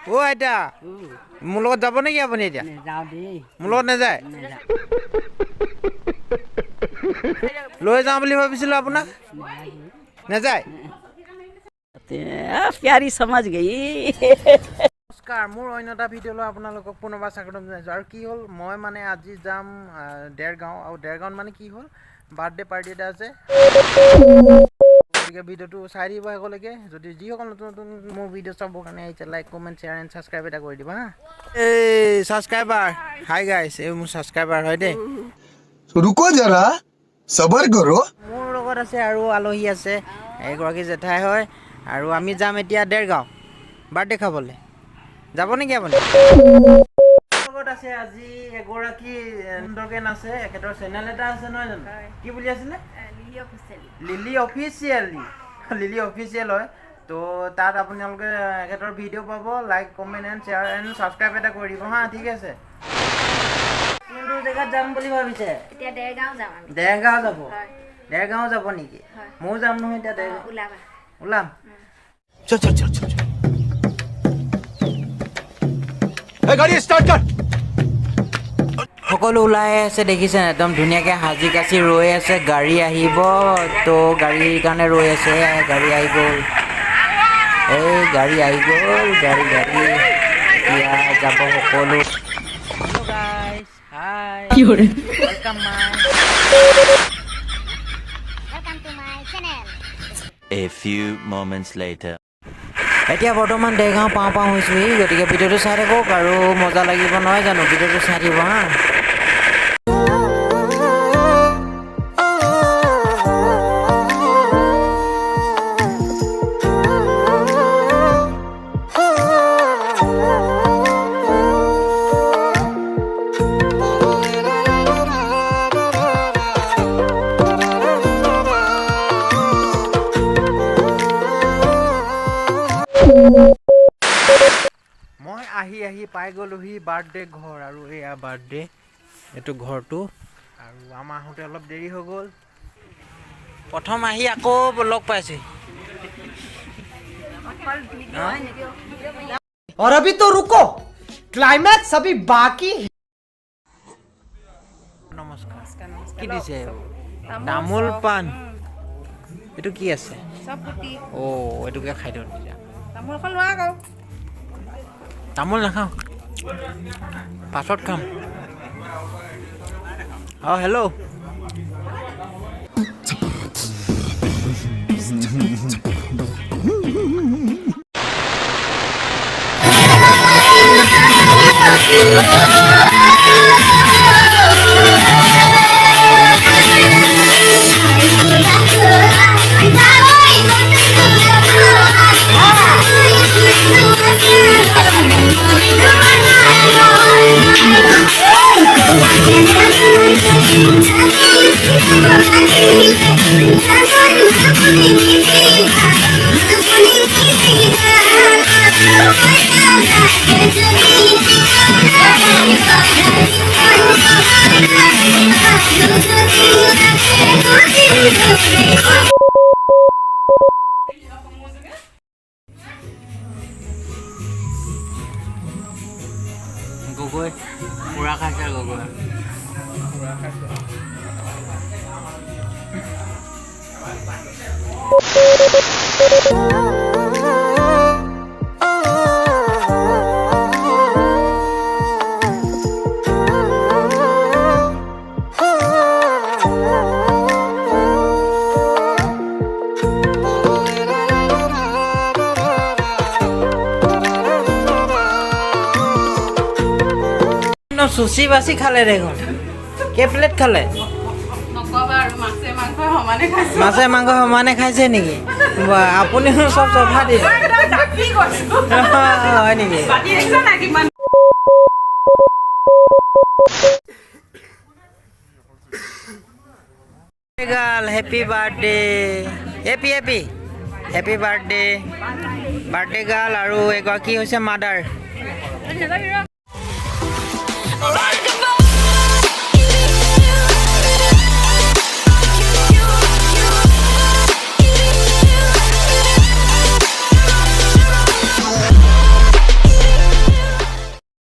ও আইতা মোৰ লগত যাব নেকি আপুনি এতিয়া যাওঁ দেই মোৰ লগত নাযায় লৈ যাওঁ বুলি ভাবিছিলোঁ আপোনাক নাযায় প্যাৰি সমাজ গই নমস্কাৰ মোৰ অন্য এটা ভিডিঅ'লৈ আপোনালোকক পুনৰবাৰ স্বাগতম জনাইছোঁ আৰু কি হ'ল মই মানে আজি যাম দেৰগাঁও আৰু দেৰগাঁৱত মানে কি হ'ল বাৰ্থডে পাৰ্টি এটা আছে গতিকে ভিডিঅ'টো চাই দিব শেষলৈকে যদি যিসকল নতুন নতুন মোৰ ভিডিঅ' চাবৰ কাৰণে আহিছে like comment share and subscribe এটা কৰি দিবা হা এই ছাবস্ক্ৰাইবাৰ হাই গাইছ এই মোৰ ছাবস্ক্ৰাইবাৰ হয় দেই रुको जरा सबर करो মোৰ লগত আছে আৰু আলহী আছে এগৰাকী জেঠাই হয় আৰু আমি যাম এতিয়া দেৰগাঁও বাৰ্থডে খাবলৈ যাব নেকি আপুনি লগত আছে আজি এগৰাকী দৰ্গেন আছে এখেতৰ চেনেল এটা আছে নহয় জানো কি বুলি আছিলে লিলি অফিচিয়েল হয় তো তাত আপোনালোকে এখেতৰ ভিডিঅ' পাব like comment and share and subscribe এটা কৰি দিব হা ঠিক আছে কোনটো জেগাত যাম বুলি ভাবিছে এতিয়া দেৰগাঁও যাম আমি দেৰগাঁও যাব হয় দেৰগাঁও যাব নেকি হয় ময়ো যাম নহয় এতিয়া দেৰগাঁও ওলাবা ওলাম চল চল চল চল गाड़ी स्टार्ट कर সকলো ওলাই আছে দেখিছে একদম ধুনীয়াকৈ সাজি কাচি ৰৈ আছে গাড়ী আহিব তো গাড়ীৰ কাৰণে ৰৈ আছে গাড়ী আহি গ'ল এই গাড়ী আহি গ'ল গাড়ী এতিয়া যাব সকলো hello' guys hi welcome to my channel A few moments later. এতিয়া বৰ্তমান দেৰগাঁও পাওঁ হৈছোঁহি গতিকে ভিডিঅ'টো চাই থাকক আৰু মজা লাগিব নহয় জানো ভিডিঅ'টো চাই দিব হা মই আহি পাই গ'লোহি বাৰ্থডে ঘৰ আৰু এয়া বাৰ্থডে এইটো ঘৰটো আৰু আমাৰ আহোঁতে অলপ দেৰি হৈ গ'ল প্ৰথম আহি আকৌ লগ পাইছে और अभी तो रुको क्लाइमैक्स अभी बाकी है নমস্কাৰ কি দিছে তামোল পাণ এইটো কি আছে অ' এইটোকে খাই দিওঁ তেতিয়া তামোল নাখাওঁ পাছত খাম অঁ হেল্ল' গগৈ পুৰা খাইছে গগৈ চুচি বাচি খালে দেখোন কেই প্লেট খালে মাছে মাংস সমানে খাইছে নেকি আপুনিও চব চফা দিয়ে হয় নেকি happy birthday happy birthday girl আৰু এগৰাকী হৈছে মাদাৰ